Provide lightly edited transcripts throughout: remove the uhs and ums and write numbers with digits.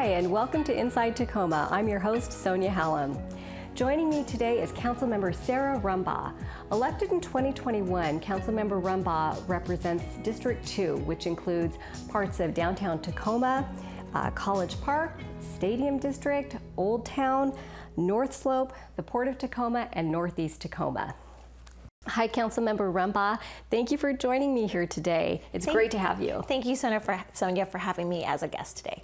Hi, and welcome to Inside Tacoma. I'm your host, Sonia Hallam. Joining me today is Councilmember Sarah Rumbaugh. Elected in 2021, Councilmember Rumbaugh represents District 2, which includes parts of downtown Tacoma, College Park, Stadium District, Old Town, Northslope, the Port of Tacoma, and Northeast Tacoma. Hi, Councilmember Rumbaugh. Thank you for joining me here today. It's great to have you. Thank you, Sonia, for having me as a guest today.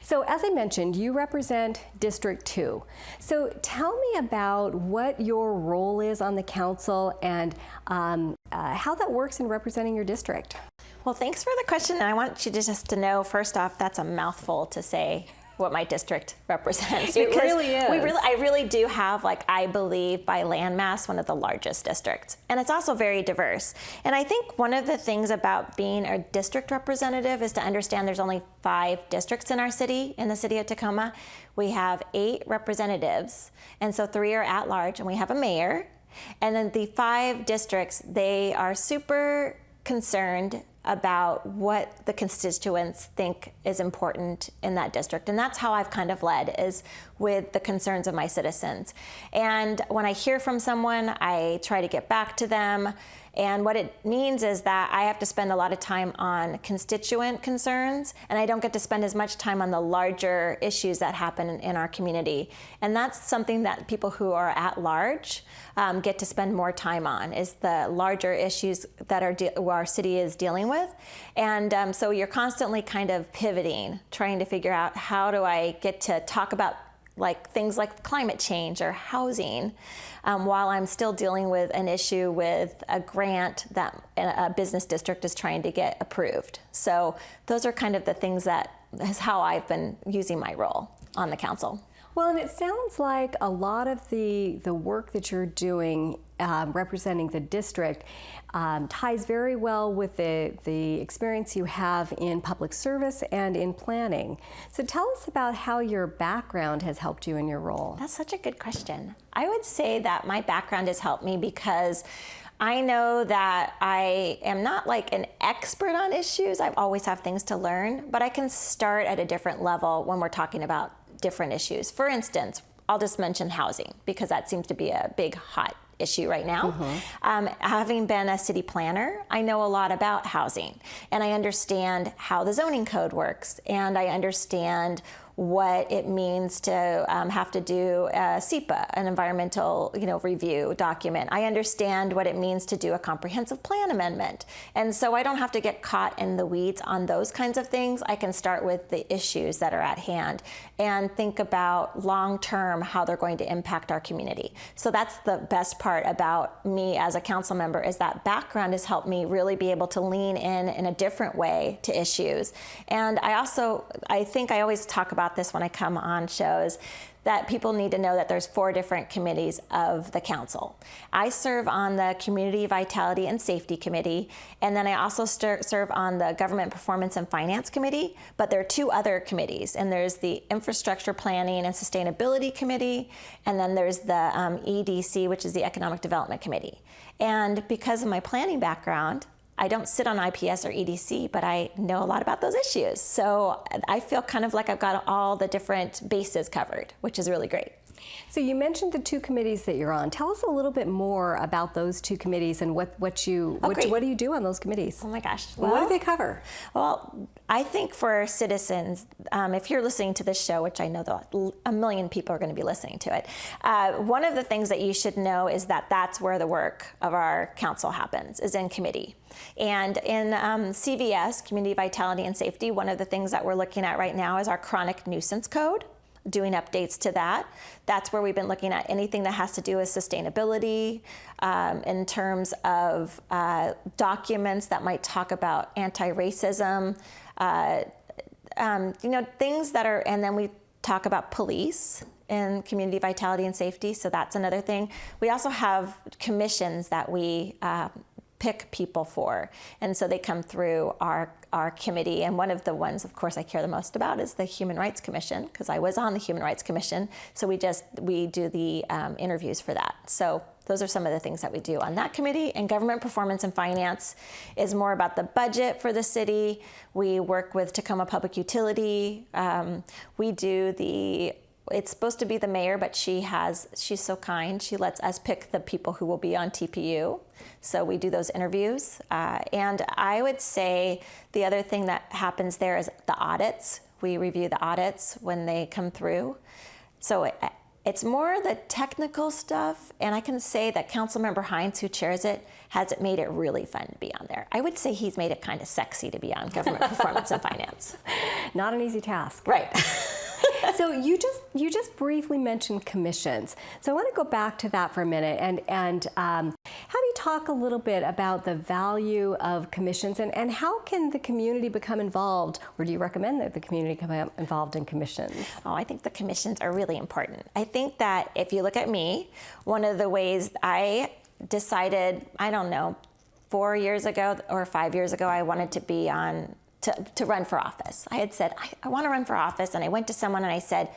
So as I mentioned, you represent District 2. So tell me about what your role is on the council and how that works in representing your district. Well, thanks for the question. And I want you to just to know, first off, that's a mouthful to say what my district represents. It really is. I really do have, I believe, by landmass, one of the largest districts. And it's also very diverse. And I think one of the things about being a district representative is to understand there's only 5 districts in our city, in the city of Tacoma. We have 8 representatives, and so 3 are at large, and we have a mayor. And then the 5 districts, they are super concerned about what the constituents think is important in that district. And that's how I've kind of led, is with the concerns of my citizens. And when I hear from someone, I try to get back to them. And what it means is that I have to spend a lot of time on constituent concerns, and I don't get to spend as much time on the larger issues that happen in our community. And that's something that people who are at large get to spend more time on, is the larger issues that our city is dealing with. And so you're constantly kind of pivoting, trying to figure out, how do I get to talk about things like climate change or housing, while I'm still dealing with an issue with a grant that a business district is trying to get approved. So those are kind of the things that is how I've been using my role on the council. Well, and it sounds like a lot of the work that you're doing representing the district ties very well with the experience you have in public service and in planning. So tell us about how your background has helped you in your role. That's such a good question. I would say that my background has helped me because I know that I am not an expert on issues. I always have things to learn, but I can start at a different level when we're talking about different issues. For instance, I'll just mention housing, because that seems to be a big hot issue right now. Having been a city planner, I know a lot about housing, and I understand how the zoning code works, and I understand what it means to have to do a SEPA, an environmental review document. I understand what it means to do a comprehensive plan amendment. And so I don't have to get caught in the weeds on those kinds of things. I can start with the issues that are at hand and think about long-term how they're going to impact our community. So that's the best part about me as a council member, is that background has helped me really be able to lean in a different way to issues. And I think I always talk about this when I come on shows, that people need to know that there's 4 different committees of the council. I serve on the Community Vitality and Safety Committee, and then I also serve on the Government Performance and Finance Committee, but there are 2 other committees, and there's the Infrastructure Planning and Sustainability Committee, and then there's the EDC, which is the Economic Development Committee. And because of my planning background, I don't sit on IPS or EDC, but I know a lot about those issues. So I feel kind of like I've got all the different bases covered, which is really great. So you mentioned the 2 committees that you're on. Tell us a little bit more about those 2 committees and what do you do on those committees? Oh my gosh. Well, what do they cover? Well, I think for citizens, if you're listening to this show, which I know that 1 million people are going to be listening to it, one of the things that you should know is that that's where the work of our council happens, is in committee. And in CVS, Community Vitality and Safety, one of the things that we're looking at right now is our chronic nuisance code, doing updates to that. That's where we've been looking at anything that has to do with sustainability, in terms of documents that might talk about anti-racism, things that are, and then we talk about police and community vitality and safety, so that's another thing. We also have commissions that we pick people for. And so they come through our committee. And one of the ones, of course, I care the most about is the Human Rights Commission, because I was on the Human Rights Commission. So we do the interviews for that. So those are some of the things that we do on that committee. And government performance and finance is more about the budget for the city. We work with Tacoma Public Utility. We do it's supposed to be the mayor, but she's so kind. She lets us pick the people who will be on TPU. So we do those interviews. And I would say the other thing that happens there is the audits. We review the audits when they come through. So it's more the technical stuff. And I can say that Councilmember Hines, who chairs it, has made it really fun to be on there. I would say he's made it kind of sexy to be on government performance and finance. Not an easy task. Right. So you just briefly mentioned commissions. So I want to go back to that for a minute and have you talk a little bit about the value of commissions and how can the community become involved, or do you recommend that the community become involved in commissions? Oh, I think the commissions are really important. I think that if you look at me, one of the ways I decided, I don't know, 4 years ago or 5 years ago, I wanted to be to run for office. I had said, I want to run for office, and I went to someone and I said,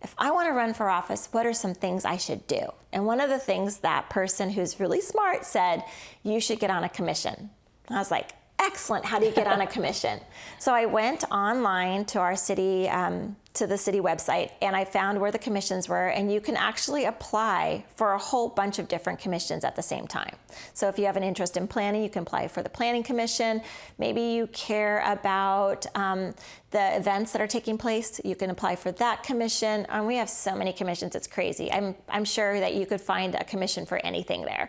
if I want to run for office, what are some things I should do? And one of the things that person who's really smart said, you should get on a commission. I was like, excellent, how do you get on a commission? So I went online to our city, to the city website, and I found where the commissions were, and you can actually apply for a whole bunch of different commissions at the same time. So if you have an interest in planning, you can apply for the Planning Commission. Maybe you care about the events that are taking place, you can apply for that commission. And we have so many commissions, it's crazy. I'm sure that you could find a commission for anything there.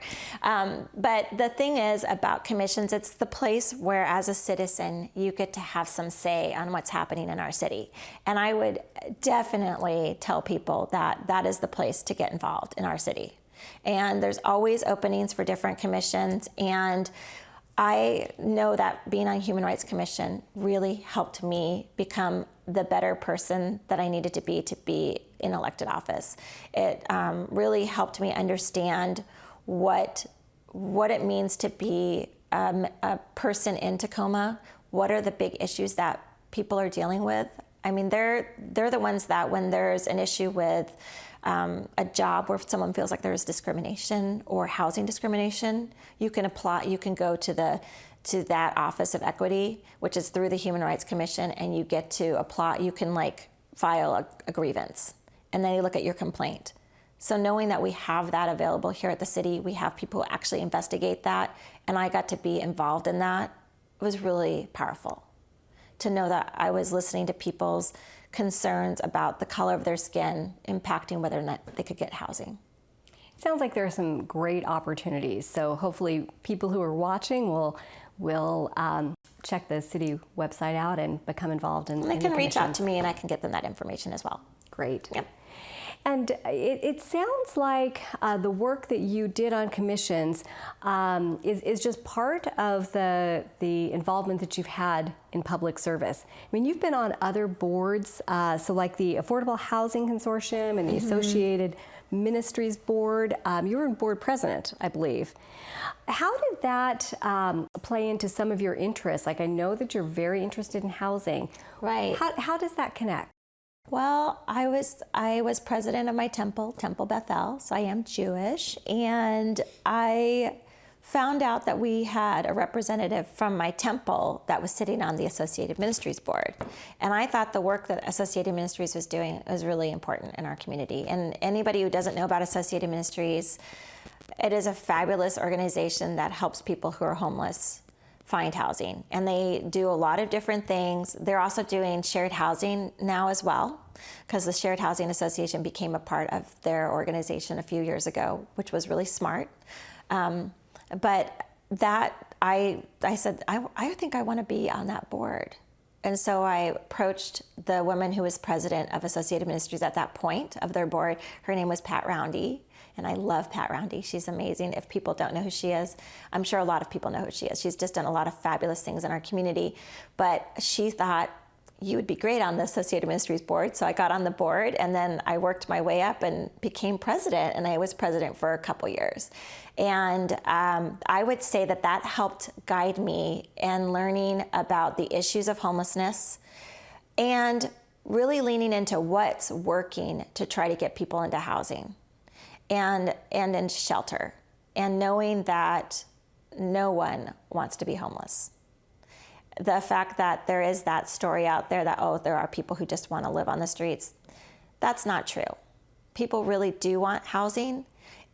But the thing is about commissions, it's the place where as a citizen, you get to have some say on what's happening in our city. And I would definitely tell people that that is the place to get involved in our city. And there's always openings for different commissions. And I know that being on Human Rights Commission really helped me become the better person that I needed to be in elected office. It really helped me understand what it means to be a person in Tacoma. What are the big issues that people are dealing with? I mean, they're the ones that when there's an issue with a job where someone feels like there's discrimination or housing discrimination, you can apply. You can go to that Office of Equity, which is through the Human Rights Commission, and you get to apply. You can file a grievance, and then you look at your complaint. So knowing that we have that available here at the city, we have people who actually investigate that, and I got to be involved in that. It was really powerful to know that I was listening to people's concerns about the color of their skin impacting whether or not they could get housing. Sounds like there are some great opportunities. So hopefully people who are watching will check the city website out and become involved in. They can reach out to me and I can get them that information as well. Great. Yep. And it sounds like the work that you did on commissions is just part of the involvement that you've had in public service. I mean, you've been on other boards, so like the Affordable Housing Consortium and the Associated Ministries Board. You were board president, I believe. How did that play into some of your interests? Like, I know that you're very interested in housing. Right. How does that connect? Well, I was president of my temple Bethel, so I am Jewish, and I found out that we had a representative from my temple that was sitting on the Associated Ministries Board. And I thought the work that Associated Ministries was doing was really important in our community. And anybody who doesn't know about Associated Ministries, it is a fabulous organization that helps people who are homeless find housing. And they do a lot of different things. They're also doing shared housing now as well, because the Shared Housing Association became a part of their organization a few years ago, which was really smart. But that I said, I think I want to be on that board. And so I approached the woman who was president of Associated Ministries at that point of their board. Her name was Pat Roundy. And I love Pat Roundy. She's amazing. If people don't know who she is, I'm sure a lot of people know who she is. She's just done a lot of fabulous things in our community. But she thought, you would be great on the Associated Ministries Board. So I got on the board, and then I worked my way up and became president, and I was president for a couple years. And I would say that that helped guide me in learning about the issues of homelessness and really leaning into what's working to try to get people into housing and into shelter, and knowing that no one wants to be homeless. The fact that there is that story out there that, oh, there are people who just want to live on the streets, that's not true. People really do want housing.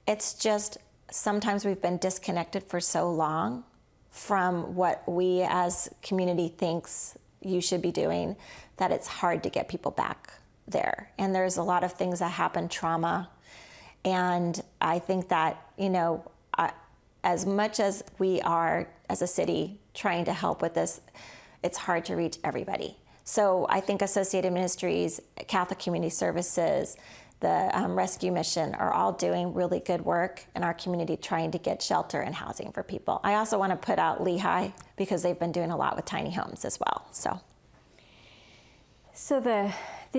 It's just sometimes we've been disconnected for so long from what we as community thinks you should be doing that it's hard to get people back there. And there's a lot of things that happen, trauma. And I think that, as much as we are as a city trying to help with this, it's hard to reach everybody. So I think Associated Ministries, Catholic Community Services, the Rescue Mission are all doing really good work in our community trying to get shelter and housing for people. I also want to put out Lehigh because they've been doing a lot with tiny homes as well. So the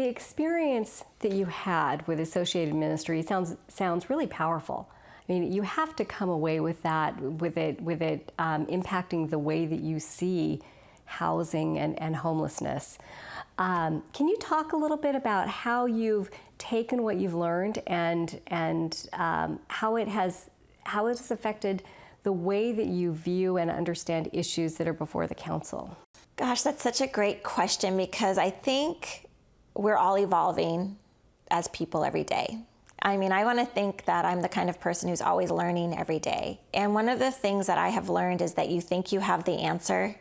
experience that you had with Associated Ministries sounds really powerful. I mean, you have to come away with that, with it impacting the way that you see housing and homelessness. Can you talk a little bit about how you've taken what you've learned and how it has affected the way that you view and understand issues that are before the council? Gosh, that's such a great question, because I think we're all evolving as people every day. I mean, I want to think that I'm the kind of person who's always learning every day. And one of the things that I have learned is that you think you have the answer,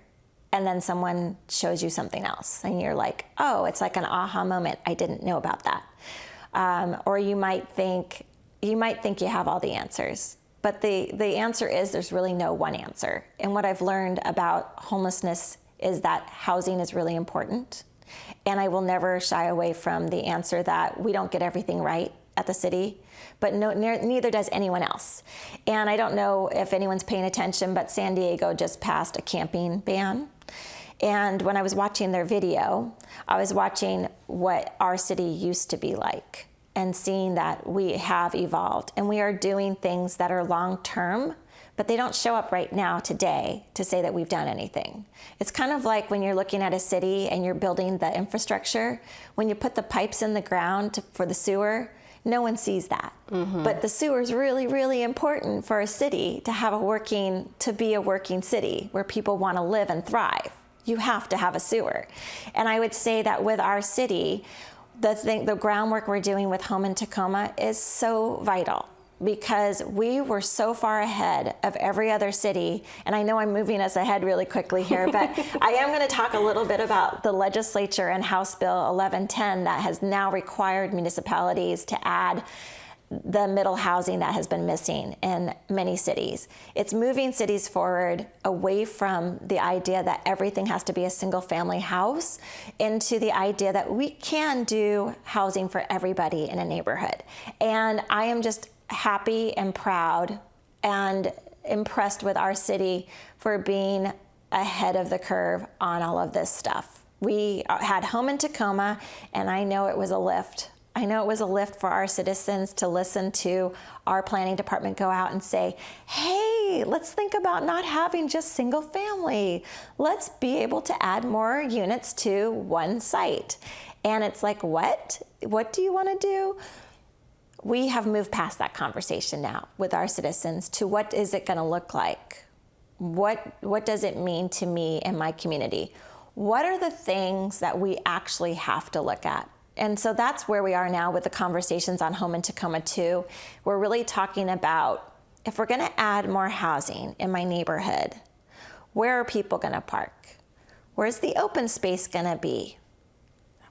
and then someone shows you something else. And you're like, oh, it's like an aha moment. I didn't know about that. Or you might think you have all the answers. But the answer is there's really no one answer. And what I've learned about homelessness is that housing is really important. And I will never shy away from the answer that we don't get everything right at the city, but neither does anyone else. And I don't know if anyone's paying attention, but San Diego just passed a camping ban. And when I was watching their video, I was watching what our city used to be like and seeing that we have evolved and we are doing things that are long-term, but they don't show up right now today to say that we've done anything. It's kind of like when you're looking at a city and you're building the infrastructure, when you put the pipes in the ground for the sewer, no one sees that. Mm-hmm. But the sewer is really, really important for a city to be a working city where people want to live and thrive. You have to have a sewer. And I would say that with our city, the groundwork we're doing with Home in Tacoma is so vital, because we were so far ahead of every other city. And I know I'm moving us ahead really quickly here, but I am going to talk a little bit about the legislature and House Bill 1110 that has now required municipalities to add the middle housing that has been missing in many cities. It's moving cities forward away from the idea that everything has to be a single family house into the idea that we can do housing for everybody in a neighborhood. And I am just happy and proud and impressed with our city for being ahead of the curve on all of this stuff. We had Home in Tacoma, and I know it was a lift. I know it was a lift for our citizens to listen to our planning department go out and say, hey, let's think about not having just single family. Let's be able to add more units to one site. And it's like, what? What do you want to do? We have moved past that conversation now with our citizens to what is it going to look like? What does it mean to me and my community? What are the things that we actually have to look at? And so that's where we are now with the conversations on Home in Tacoma 2. We're really talking about, if we're going to add more housing in my neighborhood, where are people going to park? Where's the open space going to be?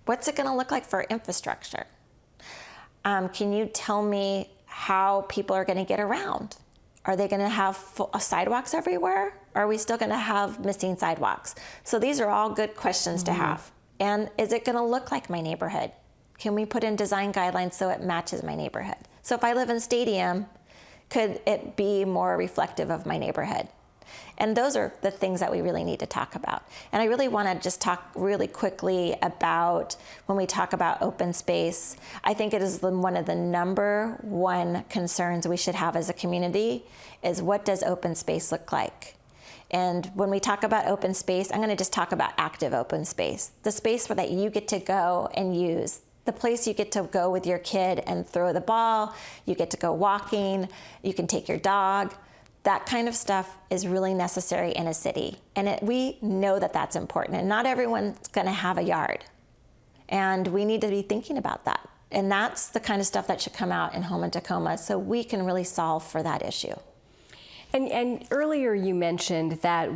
What's it going to look like for infrastructure? Can you tell me how people are going to get around? Are they going to have sidewalks everywhere? Or are we still going to have missing sidewalks? So these are all good questions to have. And is it going to look like my neighborhood? Can we put in design guidelines so it matches my neighborhood? So if I live in Stadium, could it be more reflective of my neighborhood? And those are the things that we really need to talk about. And I really want to just talk really quickly about when we talk about open space. I think it is one of the number one concerns we should have as a community is what does open space look like? And when we talk about open space, I'm going to just talk about active open space, the space where that you get to go and use, the place you get to go with your kid and throw the ball, you get to go walking, you can take your dog. That kind of stuff is really necessary in a city. And we know that that's important. And not everyone's going to have a yard. And we need to be thinking about that. And that's the kind of stuff that should come out in Home in Tacoma so we can really solve for that issue. And earlier you mentioned that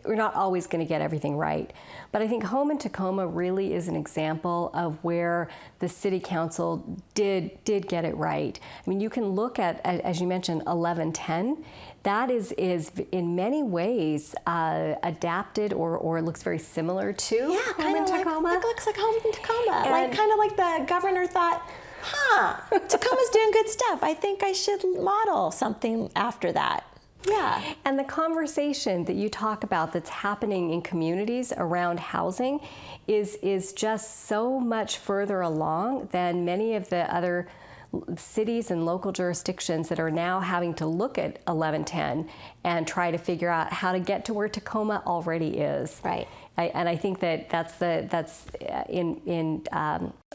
we're not always going to get everything right. But I think Home in Tacoma really is an example of where the City Council did get it right. I mean, you can look at, as you mentioned, 1110. That is in many ways adapted or looks very similar to Home in Tacoma. It looks like Home in Tacoma. Like kind of like the governor thought, Tacoma's doing good stuff. I think I should model something after that. Yeah. And the conversation that you talk about that's happening in communities around housing is just so much further along than many of the other cities and local jurisdictions that are now having to look at 1110 and try to figure out how to get to where Tacoma already is. Right. And I think that's in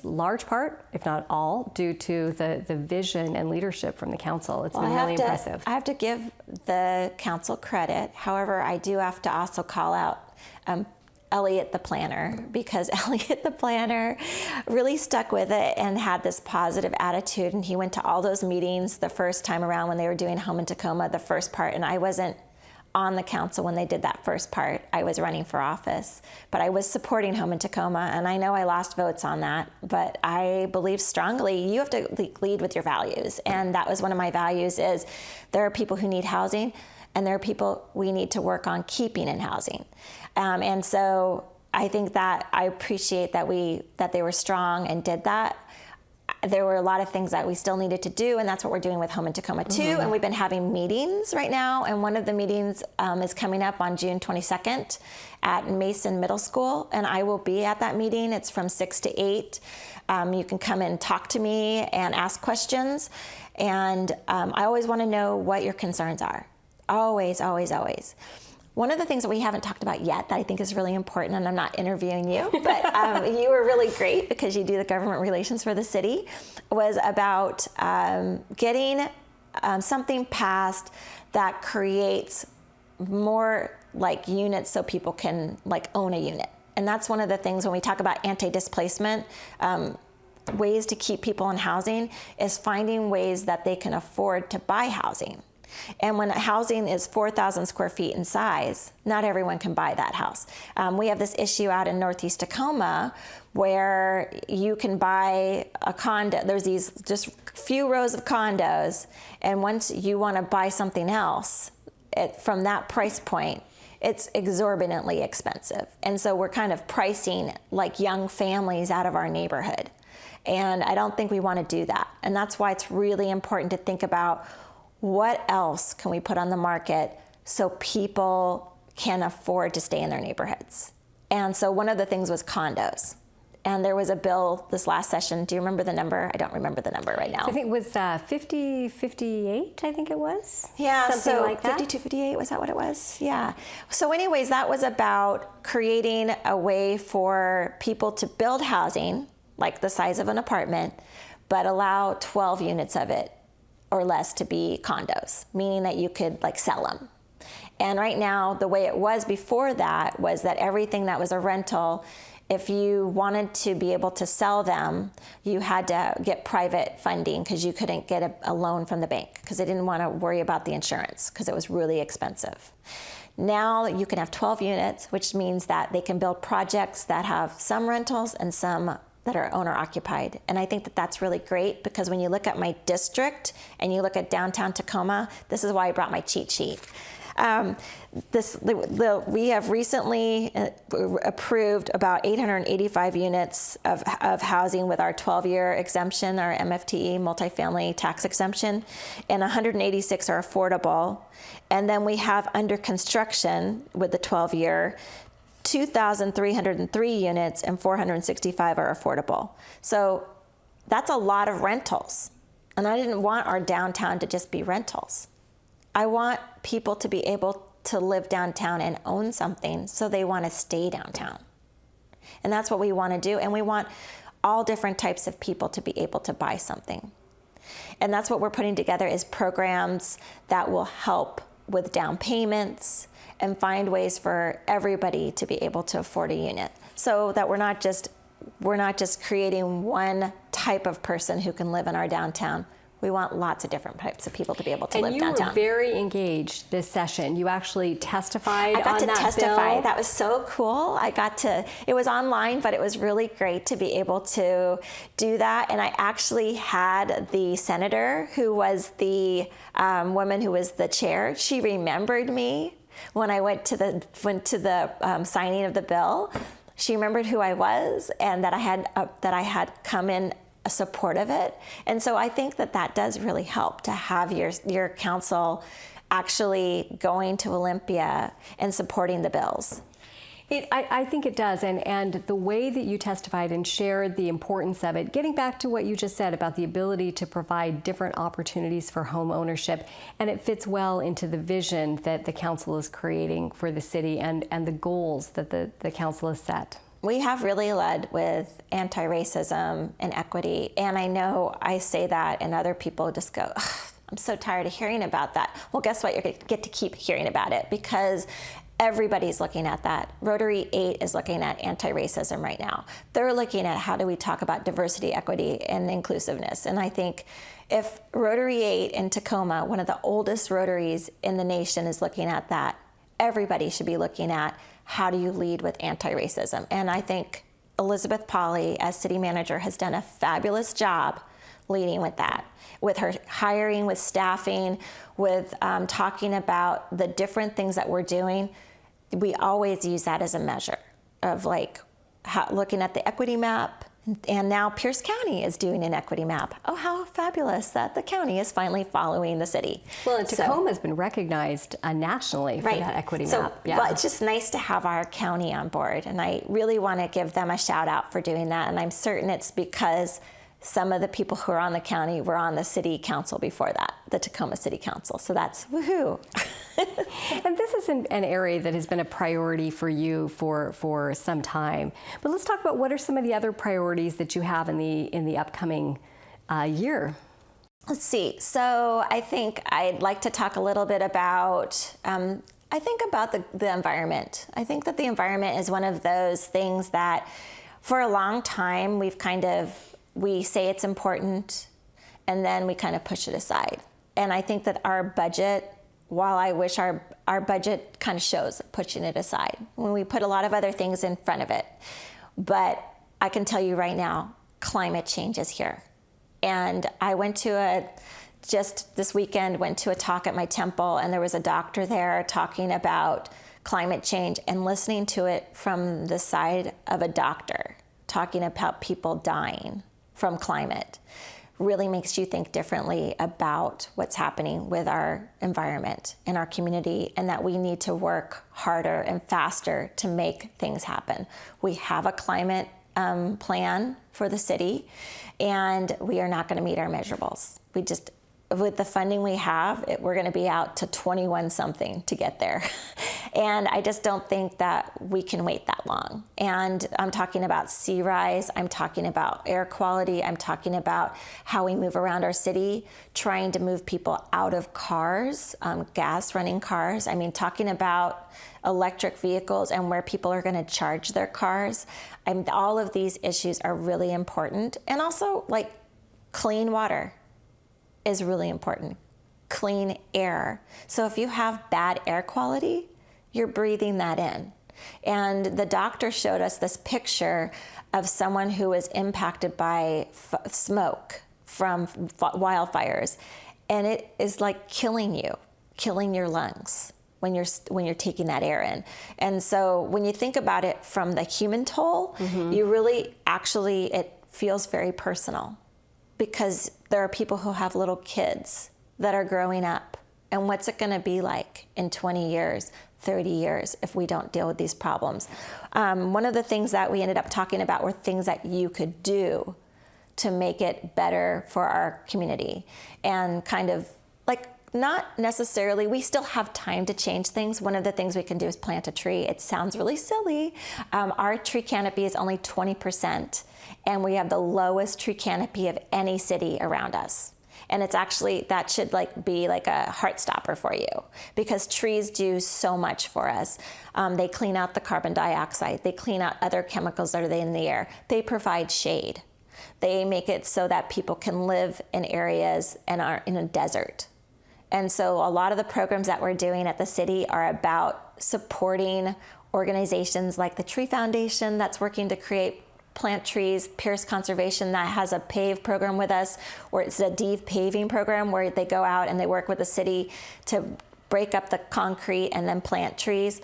large part, if not all, due to the vision and leadership from the council. It's been really impressive. I have to give the council credit. However, I do have to also call out Elliot the planner, because Elliot the planner really stuck with it and had this positive attitude. And he went to all those meetings the first time around when they were doing Home in Tacoma, the first part. And I wasn't on the council when they did that first part. I was running for office, but I was supporting Home in Tacoma, and I know I lost votes on that, but I believe strongly you have to lead with your values. And that was one of my values is there are people who need housing, and there are people we need to work on keeping in housing. And so I think that I appreciate that they were strong and did that. There were a lot of things that we still needed to do, and that's what we're doing with Home in Tacoma too. Mm-hmm. And we've been having meetings right now, and one of the meetings is coming up on June 22nd at Mason Middle School, and I will be at that meeting. It's from 6 to 8. You can come and talk to me and ask questions, and I always want to know what your concerns are. Always, always, always. One of the things that we haven't talked about yet that I think is really important, and I'm not interviewing you, but you were really great because you do the government relations for the city, was about getting something passed that creates more like units so people can like own a unit. And that's one of the things when we talk about anti-displacement, ways to keep people in housing is finding ways that they can afford to buy housing. And when housing is 4,000 square feet in size, not everyone can buy that house. We have this issue out in Northeast Tacoma where you can buy a condo. There's these just few rows of condos, and once you want to buy something else from that price point, it's exorbitantly expensive. And so we're kind of pricing like young families out of our neighborhood. And I don't think we want to do that. And that's why it's really important to think about what else can we put on the market so people can afford to stay in their neighborhoods? And so one of the things was condos. And there was a bill this last session. Do you remember the number? I don't remember the number right now. I think it was 5058, I think it was. Yeah, something like that. 5258, was that what it was? Yeah. So anyways, that was about creating a way for people to build housing, like the size of an apartment, but allow 12 units of it or less to be condos, meaning that you could like sell them. And right now, the way it was before that was that everything that was a rental, if you wanted to be able to sell them, you had to get private funding because you couldn't get a loan from the bank because they didn't want to worry about the insurance because it was really expensive. Now you can have 12 units, which means that they can build projects that have some rentals and some that are owner occupied. And I think that that's really great because when you look at my district and you look at downtown Tacoma, this is why I brought my cheat sheet. We have recently approved about 885 units of housing with our 12-year exemption, our MFTE, multifamily tax exemption, and 186 are affordable. And then we have under construction with the 12-year, 2,303 units and 465 are affordable. So that's a lot of rentals. And I didn't want our downtown to just be rentals. I want people to be able to live downtown and own something, so they want to stay downtown. And that's what we want to do. And we want all different types of people to be able to buy something. And that's what we're putting together is programs that will help with down payments and find ways for everybody to be able to afford a unit, so that we're not just creating one type of person who can live in our downtown. We want lots of different types of people to be able to live downtown. And you were very engaged this session. You actually testified on that bill. I got to testify. That was so cool. It was online, but it was really great to be able to do that. And I actually had the senator who was the woman who was the chair. She remembered me when I went to the signing of the bill. She remembered who I was and that I had come in support of it. And so I think that does really help to have your council actually going to Olympia and supporting the bills. I think it does, and the way that you testified and shared the importance of it, getting back to what you just said about the ability to provide different opportunities for home ownership, and it fits well into the vision that the council is creating for the city and the goals that the council has set. We have really led with anti-racism and equity, and I know I say that and other people just go, I'm so tired of hearing about that. Well, guess what? You're going to get to keep hearing about it because everybody's looking at that. Rotary 8 is looking at anti-racism right now. They're looking at how do we talk about diversity, equity, and inclusiveness. And I think if Rotary 8 in Tacoma, one of the oldest Rotaries in the nation, is looking at that, everybody should be looking at how do you lead with anti-racism. And I think Elizabeth Pauley, as city manager, has done a fabulous job leading with that, with her hiring, with staffing, with talking about the different things that we're doing. We always use that as a measure of looking at the equity map. And now Pierce County is doing an equity map. Oh, how fabulous that the county is finally following the city. Well, and Tacoma has been recognized nationally for that equity map. Yeah. Well, it's just nice to have our county on board. And I really want to give them a shout out for doing that. And I'm certain it's because some of the people who are on the county were on the city council before that, the Tacoma City Council. So that's woohoo. And this is an area that has been a priority for you for some time. But let's talk about what are some of the other priorities that you have in the upcoming year. Let's see. So I think I'd like to talk a little bit about the environment. I think that the environment is one of those things that for a long time we say it's important and then we kind of push it aside. And I think that our budget, while I wish our budget kind of shows pushing it aside when we put a lot of other things in front of it. But I can tell you right now, climate change is here. And I just this weekend went to a talk at my temple, and there was a doctor there talking about climate change, and listening to it from the side of a doctor talking about people dying from climate really makes you think differently about what's happening with our environment and our community, and that we need to work harder and faster to make things happen. We have a climate plan for the city, and we are not going to meet our measurables. With the funding we have, we're going to be out to 21 something to get there. And I just don't think that we can wait that long. And I'm talking about sea rise, I'm talking about air quality, I'm talking about how we move around our city, trying to move people out of cars, gas running cars. I mean, talking about electric vehicles and where people are going to charge their cars. All of these issues are really important. And also, clean water is really important. Clean air. So if you have bad air quality, you're breathing that in. And the doctor showed us this picture of someone who was impacted by smoke from wildfires. And it is like killing your lungs when you're taking that air in. And so when you think about it from the human toll, you really actually, it feels very personal, because there are people who have little kids that are growing up. And what's it going to be like in 20 years, 30 years if we don't deal with these problems? One of the things that we ended up talking about were things that you could do to make it better for our community, and kind of like, not necessarily, we still have time to change things. One of the things we can do is plant a tree. It sounds really silly. Our tree canopy is only 20%, and we have the lowest tree canopy of any city around us. And it's actually, that should be like a heart stopper for you, because trees do so much for us. They clean out the carbon dioxide. They clean out other chemicals that are in the air. They provide shade. They make it so that people can live in areas and are in a desert. And so a lot of the programs that we're doing at the city are about supporting organizations like the Tree Foundation that's working to create plant trees, Pierce Conservation that has a PAVE program with us, or it's a DEVE paving program where they go out and they work with the city to break up the concrete and then plant trees.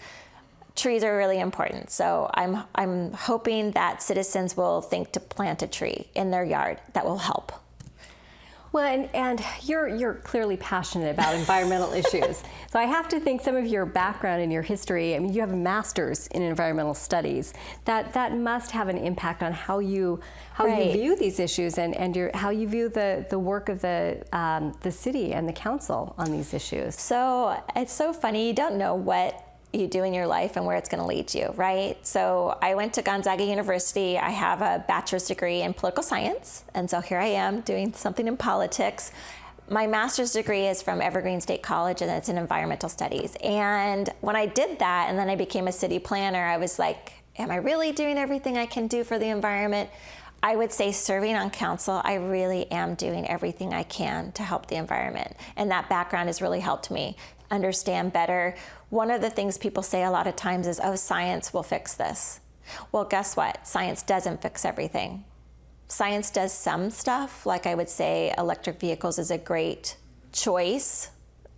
Trees are really important. So I'm hoping that citizens will think to plant a tree in their yard. That will help. Well, and you're clearly passionate about environmental issues. So I have to think some of your background and your history, I mean, you have a master's in environmental studies. That must have an impact on how you view these issues, and how you view the work of the city and the council on these issues. So it's so funny. You don't know what you do in your life and where it's going to lead you, right? So I went to Gonzaga University. I have a bachelor's degree in political science, and so here I am doing something in politics. My master's degree is from Evergreen State College, and it's in environmental studies. And when I did that, and then I became a city planner, I was like, am I really doing everything I can do for the environment? I would say, serving on council, I really am doing everything I can to help the environment. And that background has really helped me understand better. One of the things people say a lot of times is, oh, science will fix this. Well, guess what? Science doesn't fix everything. Science does some stuff, like I would say electric vehicles is a great choice.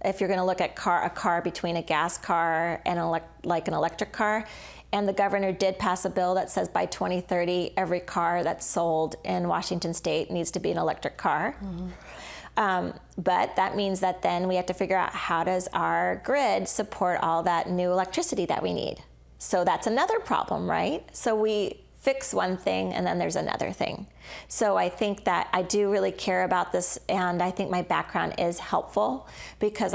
If you're going to look at a car between a gas car and an electric car. And the governor did pass a bill that says by 2030, every car that's sold in Washington state needs to be an electric car. But that means that then we have to figure out, how does our grid support all that new electricity that we need? So that's another problem, right? So we fix one thing and then there's another thing. So I think that I do really care about this, and I think my background is helpful, because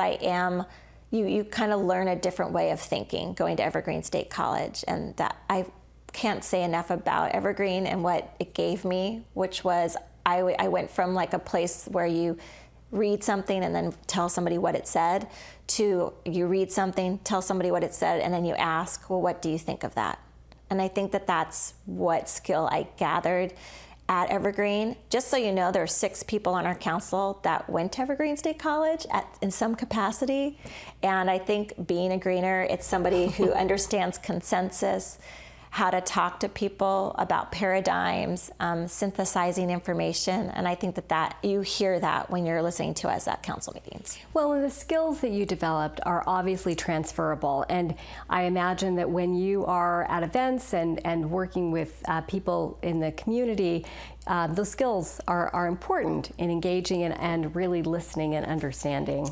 you kind of learn a different way of thinking going to Evergreen State College, and that I can't say enough about Evergreen and what it gave me, which was I went from like a place where you read something and then tell somebody what it said, to you read something, tell somebody what it said, and then you ask, well, what do you think of that? And I think that that's what skill I gathered at Evergreen. Just so you know, there are 6 people on our council that went to Evergreen State College in some capacity. And I think being a greener, it's somebody who understands consensus, how to talk to people about paradigms, synthesizing information. And I think that you hear that when you're listening to us at council meetings. Well, and the skills that you developed are obviously transferable. And I imagine that when you are at events and working with people in the community, those skills are important in engaging and really listening and understanding.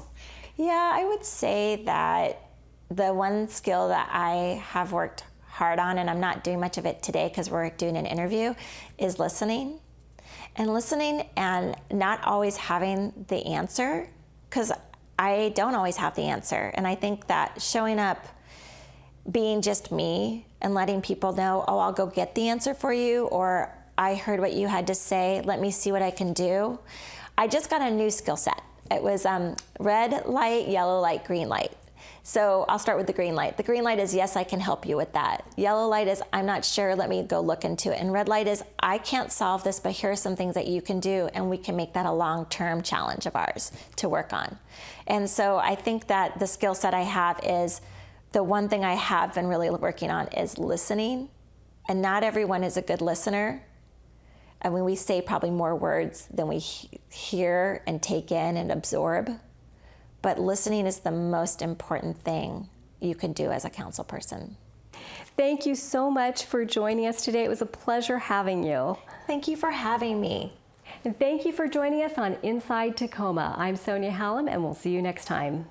Yeah, I would say that the one skill that I have worked hard on, and I'm not doing much of it today because we're doing an interview, is listening. And listening and not always having the answer, because I don't always have the answer. And I think that showing up, being just me, and letting people know, oh, I'll go get the answer for you, or I heard what you had to say, let me see what I can do. I just got a new skill set. It was red light, yellow light, green light. So I'll start with the green light. The green light is, yes, I can help you with that. Yellow light is, I'm not sure, let me go look into it. And red light is, I can't solve this, but here are some things that you can do, and we can make that a long-term challenge of ours to work on. And so I think that the skill set I have is, the one thing I have been really working on is listening. And not everyone is a good listener. I mean, we say probably more words than we hear and take in and absorb. But listening is the most important thing you can do as a council person. Thank you so much for joining us today. It was a pleasure having you. Thank you for having me. And thank you for joining us on Inside Tacoma. I'm Sonia Hallam, and we'll see you next time.